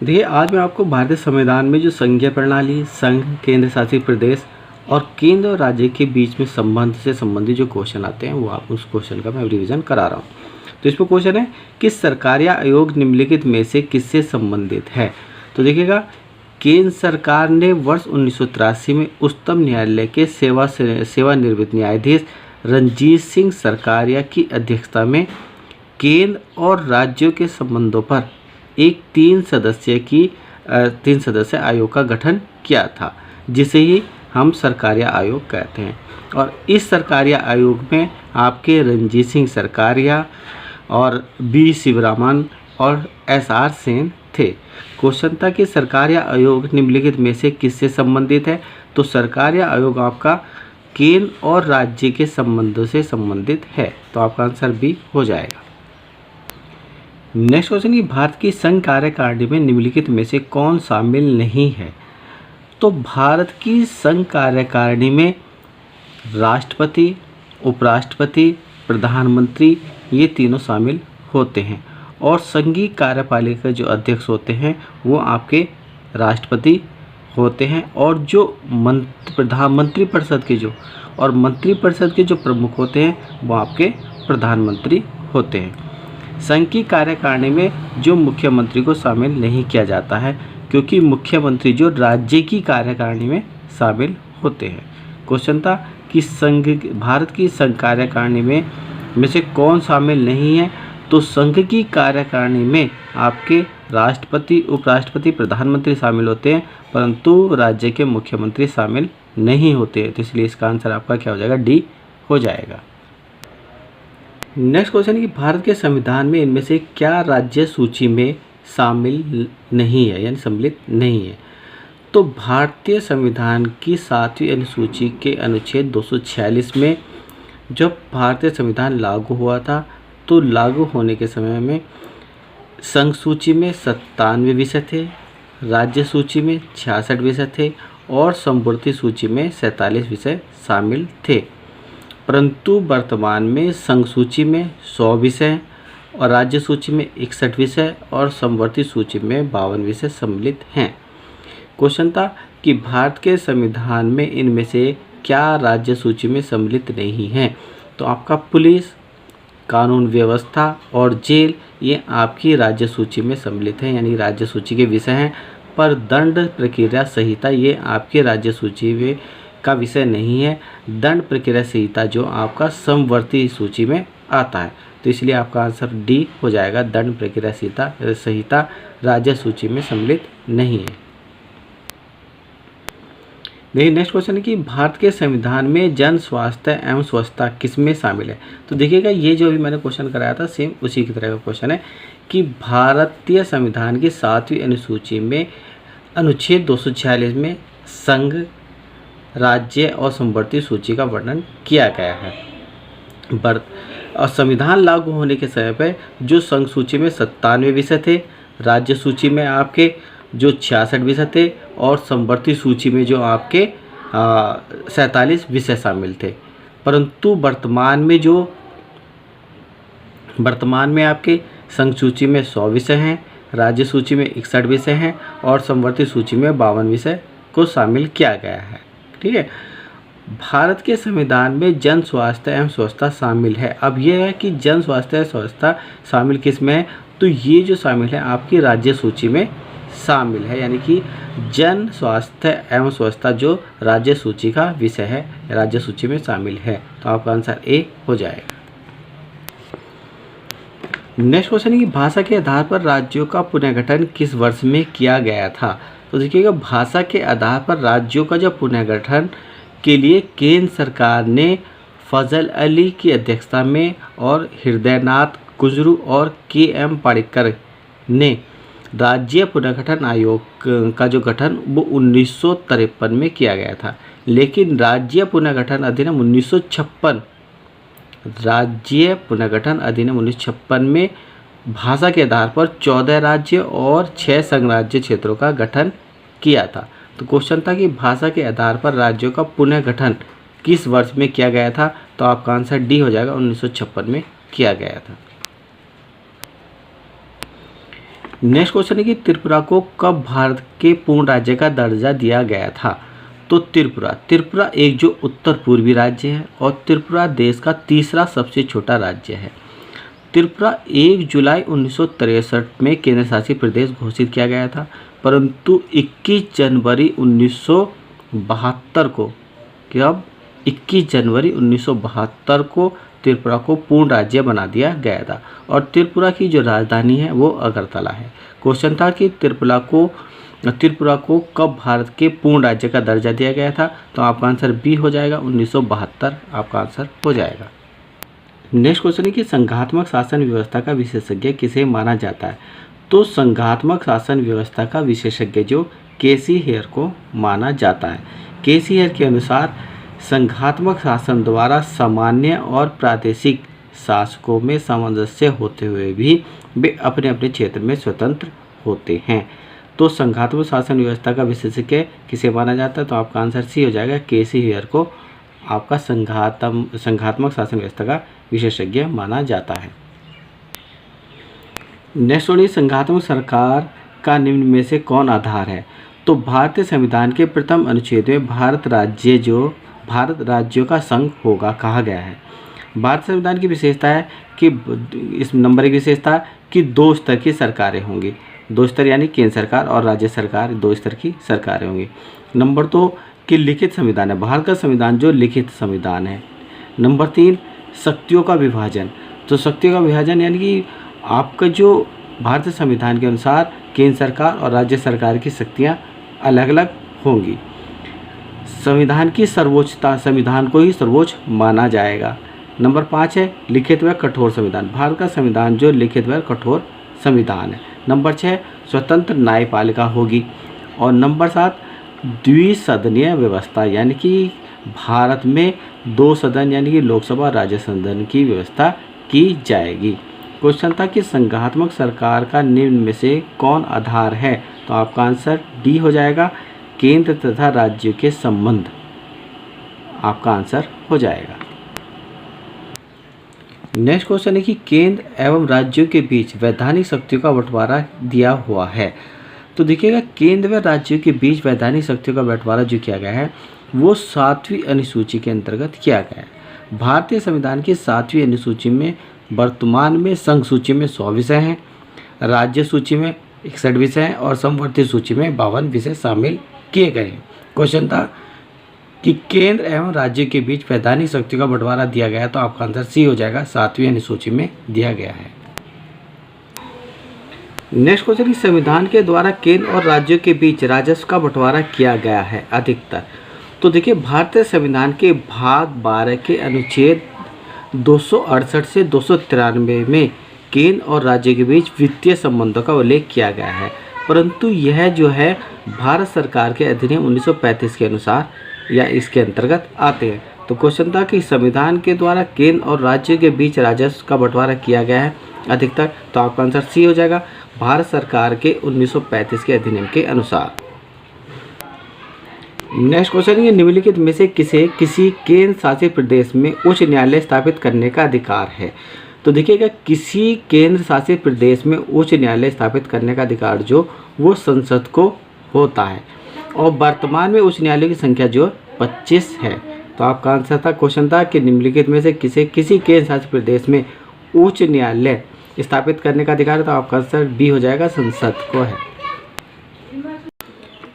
देखिए, आज मैं आपको भारतीय संविधान में जो संघीय प्रणाली, संघ, केंद्र शासित प्रदेश और केंद्र और राज्य के बीच में संबंध से संबंधित जो क्वेश्चन आते हैं वो आप उस क्वेश्चन का मैं रिवीजन करा रहा हूँ। तो इसमें क्वेश्चन है कि सरकार या आयोग निम्नलिखित में से किससे संबंधित है। तो देखिएगा, केंद्र सरकार ने वर्ष 1983 में उच्चतम न्यायालय के सेवानिवृत्त न्यायाधीश रणजीत सिंह सरकारिया की अध्यक्षता में केंद्र और राज्यों के संबंधों पर एक 3 सदस्य आयोग का गठन किया था, जिसे ही हम सरकारिया आयोग कहते हैं। और इस सरकारिया आयोग में आपके रणजीत सिंह सरकारिया और बी शिवरामन और SR सेन थे। क्वेश्चन था कि सरकारिया आयोग निम्नलिखित में से किससे संबंधित है। तो सरकारिया आयोग आपका केंद्र और राज्य के संबंधों से संबंधित है, तो आपका आंसर बी हो जाएगा। नेक्स्ट क्वेश्चन कि भारत की संघ कार्यकारिणी में निम्नलिखित में से कौन शामिल नहीं है। तो भारत की संघ कार्यकारिणी में राष्ट्रपति, उपराष्ट्रपति, प्रधानमंत्री ये तीनों शामिल होते हैं। और संघीय कार्यपालिका जो अध्यक्ष होते हैं वो आपके राष्ट्रपति होते हैं। और जो प्रधानमंत्री परिषद के और मंत्रिपरिषद के जो प्रमुख होते हैं वो आपके प्रधानमंत्री होते हैं। संघ की कार्यकारिणी में जो मुख्यमंत्री को शामिल नहीं किया जाता है, क्योंकि मुख्यमंत्री जो राज्य की कार्यकारिणी में शामिल होते हैं। क्वेश्चन था कि भारत की संघ कार्यकारिणी में से कौन शामिल नहीं है। तो संघ की कार्यकारिणी में आपके राष्ट्रपति, उपराष्ट्रपति, प्रधानमंत्री शामिल होते हैं, परंतु राज्य के मुख्यमंत्री शामिल नहीं होते हैं। तो इसलिए इसका आंसर आपका क्या हो जाएगा, डी हो जाएगा। नेक्स्ट क्वेश्चन है कि भारत के संविधान में इनमें से क्या राज्य सूची में शामिल नहीं है, यानी सम्मिलित नहीं है। तो भारतीय संविधान की 7वीं अनुसूची के अनुच्छेद 246 में जब भारतीय संविधान लागू हुआ था, तो लागू होने के समय में संघ सूची में 97 विषय थे, राज्य सूची में 66 विषय थे और समवर्ती सूची में 47 विषय शामिल थे। परंतु वर्तमान में संघ सूची में 100 विषय और राज्य सूची में 61 विषय और समवर्ती सूची में 52 विषय सम्मिलित हैं। क्वेश्चन था कि भारत के संविधान में इनमें से क्या राज्य सूची में सम्मिलित नहीं है। तो आपका पुलिस, कानून व्यवस्था और जेल ये आपकी राज्य सूची में सम्मिलित हैं, यानी राज्य सूची के विषय हैं। पर दंड प्रक्रिया संहिता ये आपके राज्य सूची में का विषय नहीं है। दंड प्रक्रिया संहिता जो आपका समवर्ती सूची में आता है, तो इसलिए आपका आंसर डी हो जाएगा। दंड प्रक्रिया संहिता राज्य सूची में सम्मिलित नहीं है। देखिए, नेक्स्ट क्वेश्चन है कि भारत के संविधान में जन स्वास्थ्य एवं स्वच्छता किसमें शामिल है। तो देखिएगा, ये जो अभी मैंने क्वेश्चन कराया था सेम उसी की तरह का क्वेश्चन है कि भारतीय संविधान की 7वीं अनुसूची में अनुच्छेद 246 में संघ, राज्य और समवर्ती सूची का वर्णन किया गया है। और संविधान लागू होने के समय पर जो संघ सूची में 97 विषय थे, राज्य सूची में आपके जो 66 विषय थे और समवर्ती सूची में जो आपके 47 विषय शामिल थे। परंतु वर्तमान में आपके संघ सूची में 100 विषय हैं, राज्य सूची में 61 विषय हैं और समवर्ती सूची में 52 विषय को शामिल किया गया है। ठीक है, भारत के संविधान में जन स्वास्थ्य एवं स्वच्छता शामिल है। अब यह है कि जन स्वास्थ्य एवं स्वच्छता शामिल किस में है। तो ये जो शामिल है आपकी राज्य सूची में शामिल है, यानी कि जन स्वास्थ्य एवं स्वच्छता जो राज्य सूची का विषय है, राज्य सूची में शामिल है। तो आपका आंसर ए हो जाएगा। नेक्स्ट क्वेश्चन है कि भाषा के आधार पर राज्यों का पुनर्गठन किस वर्ष में किया गया था। तो देखिएगा, भाषा के आधार पर राज्यों का जो पुनर्गठन के लिए केंद्र सरकार ने फजल अली की अध्यक्षता में और हृदयनाथ कुंजरू और KM पारिकर ने राज्य पुनर्गठन आयोग का जो गठन वो 1953 में किया गया था। लेकिन राज्य पुनर्गठन अधिनियम 1956 में भाषा के आधार पर 14 राज्य और 6 संघ राज्य क्षेत्रों का गठन किया था। तो क्वेश्चन था कि भाषा के आधार पर राज्यों का पुनर्गठन किस वर्ष में किया गया था। तो आपका आंसर डी हो जाएगा, 1956 में किया गया था। नेक्स्ट क्वेश्चन है कि त्रिपुरा को कब भारत के पूर्ण राज्य का दर्जा दिया गया था। तो त्रिपुरा एक जो उत्तर पूर्वी राज्य है और त्रिपुरा देश का तीसरा सबसे छोटा राज्य है। त्रिपुरा 1 जुलाई 1963 में केंद्र शासित प्रदेश घोषित किया गया था, परंतु 21 जनवरी 1972 को कब 21 जनवरी 1972 को त्रिपुरा को पूर्ण राज्य बना दिया गया था और त्रिपुरा की जो राजधानी है वो अगरतला है। क्वेश्चन था कि त्रिपुरा को कब भारत के पूर्ण राज्य का दर्जा दिया गया था। तो आपका आंसर बी हो जाएगा, 1972 आपका आंसर हो जाएगा। नेक्स्ट क्वेश्चन है कि संघात्मक शासन व्यवस्था का विशेषज्ञ किसे माना जाता है। तो संघात्मक शासन व्यवस्था का विशेषज्ञ जो केसी हेयर को माना जाता है। केसी हेयर के अनुसार संघात्मक शासन द्वारा सामान्य और प्रादेशिक शासकों में सामंजस्य होते हुए भी वे अपने अपने क्षेत्र में स्वतंत्र होते हैं। तो संघात्मक शासन व्यवस्था का विशेषज्ञ किसे माना जाता है। तो आपका आंसर सी हो जाएगा, केसी हेयर को आपका संघात्मक शासन व्यवस्था का विशेषज्ञ माना जाता है। नेक्स्ट वन, संघात्मक सरकार का निम्न में से कौन आधार है। तो भारतीय संविधान के प्रथम अनुच्छेद में भारत राज्यों का संघ होगा कहा गया है। भारत संविधान की विशेषता है कि इस नंबर की विशेषता है कि 2 स्तर की सरकारें होंगी। 2 स्तर यानी केंद्र सरकार और राज्य सरकार, 2 स्तर की सरकारें होंगी। नंबर 2 कि लिखित संविधान है, भारत का संविधान जो लिखित संविधान है। नंबर 3 शक्तियों का विभाजन। तो शक्तियों का विभाजन यानी कि आपका जो भारतीय संविधान के अनुसार केंद्र सरकार और राज्य सरकार की शक्तियाँ अलग अलग होंगी। संविधान की सर्वोच्चता, संविधान को ही सर्वोच्च माना जाएगा। नंबर 5 है लिखित व कठोर संविधान, भारत का संविधान जो लिखित व कठोर संविधान है। नंबर 6 स्वतंत्र न्यायपालिका होगी। और नंबर 7 द्विसदनीय व्यवस्था, यानी कि भारत में 2 सदन यानी कि लोकसभा राज्य सदन की व्यवस्था की जाएगी। क्वेश्चन था कि संघात्मक सरकार का निम्न में से कौन आधार है। तो आपका आंसर डी हो जाएगा, केंद्र तथा राज्यों के संबंध आपका आंसर हो जाएगा। नेक्स्ट क्वेश्चन है कि केंद्र एवं राज्यों के बीच वैधानिक शक्तियों का बंटवारा दिया हुआ है। तो देखिएगा केंद्र व राज्यों के बीच वैधानिक शक्तियों का बंटवारा जो किया गया है वो 7वीं अनुसूची के अंतर्गत किया गया है। भारतीय संविधान की 7वीं अनुसूची में वर्तमान में संघ सूची में 100 विषय हैं, राज्य सूची में 61 विषय हैं और समवर्ती सूची में 52 विषय शामिल किए गए हैं। क्वेश्चन था कि केंद्र एवं राज्य के बीच वैधानिक शक्तियों का बंटवारा दिया गया है। तो आपका आंसर सी हो जाएगा, 7वीं अनुसूची में दिया गया है। नेक्स्ट क्वेश्चन कि संविधान के द्वारा केंद्र और राज्यों के बीच राजस्व का बंटवारा किया गया है अधिकतर। तो देखिए भारतीय संविधान के भाग 12 के अनुच्छेद 268 से 293 में केंद्र और राज्य के बीच वित्तीय संबंधों का उल्लेख किया गया है, परंतु यह जो है भारत सरकार के अधिनियम 1935 के अनुसार या इसके अंतर्गत आते हैं। तो क्वेश्चन था कि संविधान के द्वारा केंद्र और राज्य के बीच राजस्व का बंटवारा किया गया है अधिकतर। तो आपका आंसर सी हो जाएगा, भारत सरकार के 1935 के अधिनियम के अनुसार। नेक्स्ट क्वेश्चन है निम्नलिखित में से किसी केंद्र शासित प्रदेश में उच्च न्यायालय स्थापित करने का अधिकार है। तो देखिएगा किसी केंद्र शासित प्रदेश में उच्च न्यायालय स्थापित करने का अधिकार जो वो संसद को होता है और वर्तमान में उच्च न्यायालयों की संख्या जो 25 है। तो आपका आंसर था, क्वेश्चन था कि निम्नलिखित में से किसी केंद्र शासित प्रदेश में उच्च न्यायालय स्थापित करने का अधिकार है। तो आपका आंसर बी हो जाएगा, संसद को है।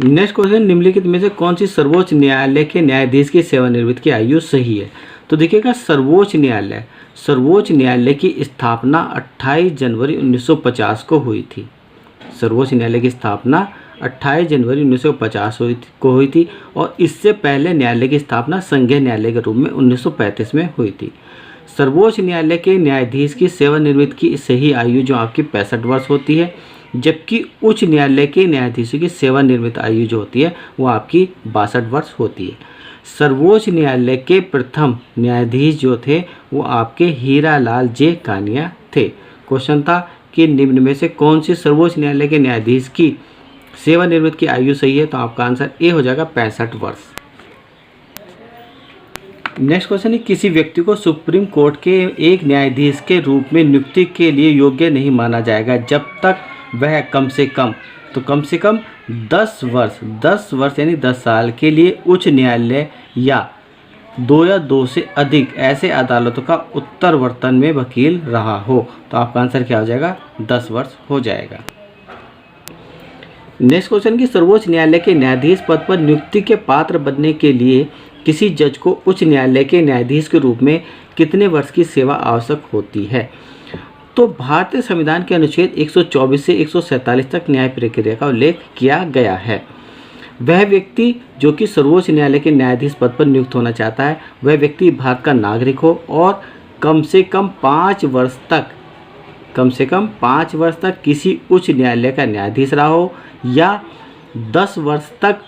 नेक्स्ट क्वेश्चन निम्नलिखित में से कौन सी सर्वोच्च न्यायालय के न्यायाधीश की सेवानिवृत्ति की आयु सही है। तो देखिएगा सर्वोच्च न्यायालय की स्थापना 28 जनवरी 1950 को हुई थी। सर्वोच्च न्यायालय की स्थापना 28 जनवरी 1950 को हुई थी और इससे पहले न्यायालय की स्थापना संघीय न्यायालय के रूप में 1935 में हुई थी। सर्वोच्च न्यायालय के न्यायाधीश की सेवानिवृत्ति की सही आयु जो आपकी 65 वर्ष होती है, जबकि उच्च न्यायालय के न्यायाधीशों की सेवानिवृत्त आयु जो होती है वो आपकी 62 वर्ष होती है। सर्वोच्च न्यायालय के प्रथम न्यायाधीश जो थे वो आपके हीरालाल जे कानिया थे। क्वेश्चन था कि निम्न में से कौन सी सर्वोच्च न्यायालय के न्यायाधीश की सेवानिवृत्त की आयु सही है। तो आपका आंसर ए हो जाएगा, 65 वर्ष। नेक्स्ट क्वेश्चन है किसी व्यक्ति को सुप्रीम कोर्ट के एक न्यायाधीश के रूप में नियुक्ति के लिए योग्य नहीं माना जाएगा जब तक वह कम से कम 10 वर्ष यानी 10 साल के लिए उच्च न्यायालय या 2 से अधिक ऐसे अदालतों का उत्तरवर्तन में वकील रहा हो। तो आपका आंसर क्या हो जाएगा? 10 वर्ष हो जाएगा। नेक्स्ट क्वेश्चन की सर्वोच्च न्यायालय के न्यायाधीश पद पर नियुक्ति के पात्र बनने के लिए किसी जज को उच्च न्यायालय के न्यायाधीश के रूप में कितने वर्ष की सेवा आवश्यक होती है? तो भारतीय संविधान के अनुच्छेद 124 से 147 तक न्याय प्रक्रिया का उल्लेख किया गया है। वह व्यक्ति जो कि सर्वोच्च न्यायालय के न्यायाधीश पद पर नियुक्त होना चाहता है, वह व्यक्ति भारत का नागरिक हो और कम से कम 5 वर्ष तक किसी उच्च न्यायालय का न्यायाधीश रहा हो या 10 वर्ष तक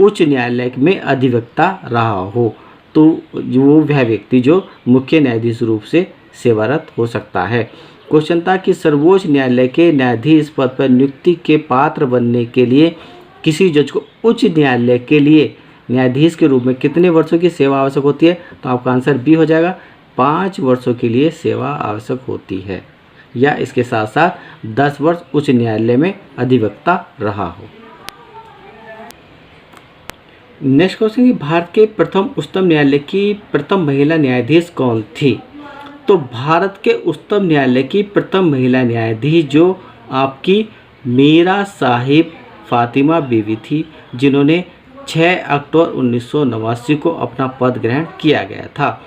उच्च न्यायालय में अधिवक्ता रहा हो। तो वो वह व्यक्ति जो मुख्य न्यायाधीश रूप से सेवारत हो सकता है। क्वेश्चन था कि सर्वोच्च न्यायालय के न्यायाधीश पद पर नियुक्ति के पात्र बनने के लिए किसी जज को उच्च न्यायालय के लिए न्यायाधीश के रूप में कितने वर्षों की सेवा आवश्यक होती है? तो आपका आंसर बी हो जाएगा, 5 वर्षों के लिए सेवा आवश्यक होती है या इसके साथ साथ 10 वर्ष उच्च न्यायालय में अधिवक्ता रहा हो। नेक्स्ट क्वेश्चन, भारत के प्रथम उच्चतम न्यायालय की प्रथम महिला न्यायाधीश कौन थी? तो भारत के उच्चतम न्यायालय की प्रथम महिला न्यायाधीश जो आपकी मीरा साहिब फातिमा बीवी थी, जिन्होंने 6 अक्टूबर 1989 को अपना पद ग्रहण किया गया था।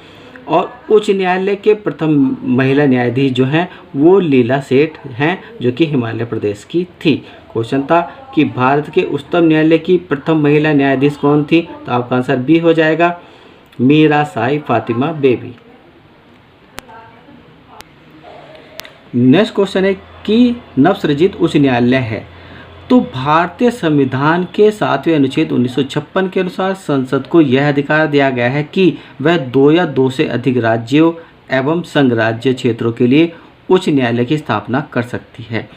और उच्च न्यायालय के प्रथम महिला न्यायाधीश जो हैं वो लीला सेठ हैं, जो कि हिमाचल प्रदेश की थी। क्वेश्चन था कि भारत के उच्चतम न्यायालय की प्रथम महिला न्यायाधीश कौन थी? तो आपका आंसर बी हो जाएगा, मीरा साहिब फातिमा बेबी। नेक्स्ट क्वेश्चन है कि नवसृजित उच्च न्यायालय है। तो भारतीय संविधान के 7वें अनुच्छेद 1956 के अनुसार संसद को यह अधिकार दिया गया है कि वह 2 या 2 से अधिक राज्यों एवं संघ राज्य क्षेत्रों के लिए उच्च न्यायालय की स्थापना कर सकती है।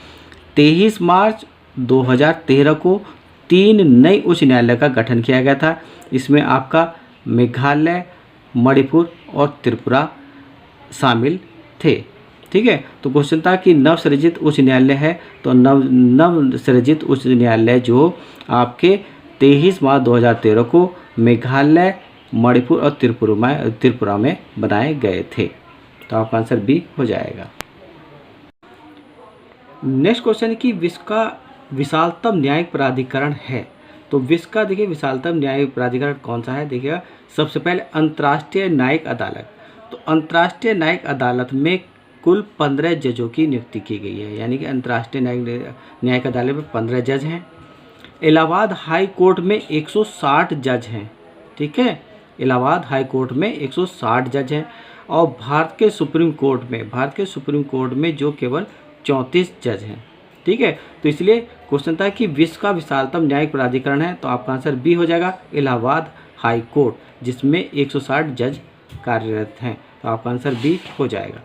23 मार्च 2013 को 3 नए उच्च न्यायालय का गठन किया गया था। इसमें आपका मेघालय, मणिपुर और त्रिपुरा शामिल थे। ठीक है, तो क्वेश्चन था कि नवसृजित उच्च न्यायालय है, तो नवसृजित उच्च न्यायालय जो आपके 23 मार्च 2013 को मेघालय, मणिपुर और त्रिपुरा में बनाए गए थे। तो आपका आंसर बी हो जाएगा। नेक्स्ट क्वेश्चन कि विश्व का विशालतम न्यायिक प्राधिकरण है। तो विश्व का देखिए विशालतम न्यायिक प्राधिकरण कौन सा है? देखिएगा, सबसे पहले अंतर्राष्ट्रीय न्यायिक अदालत। तो अंतर्राष्ट्रीय न्यायिक अदालत में कुल 15 जजों की नियुक्ति की गई है, यानी कि अंतर्राष्ट्रीय न्यायिक अदालत में 15 जज हैं। इलाहाबाद हाई कोर्ट में 160 जज हैं। ठीक है, इलाहाबाद हाई कोर्ट में 160 जज हैं। और भारत के सुप्रीम कोर्ट में जो केवल 34 जज हैं। ठीक है, तो इसलिए क्वेश्चन था कि विश्व का विशालतम न्यायिक प्राधिकरण है, तो आपका आंसर बी हो जाएगा, इलाहाबाद हाई कोर्ट, जिसमें 160 जज कार्यरत हैं। तो आपका आंसर बी हो जाएगा।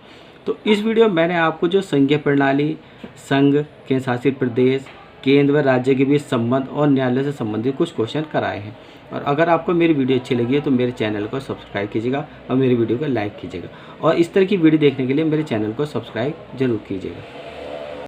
तो इस वीडियो में मैंने आपको जो संघीय प्रणाली, संघ, केंद्र शासित प्रदेश, केंद्र व राज्य के बीच संबंध और न्यायालय से संबंधित कुछ क्वेश्चन कराए हैं। और अगर आपको मेरी वीडियो अच्छी लगी है तो मेरे चैनल को सब्सक्राइब कीजिएगा और मेरी वीडियो को लाइक कीजिएगा। और इस तरह की वीडियो देखने के लिए मेरे चैनल को सब्सक्राइब जरूर कीजिएगा।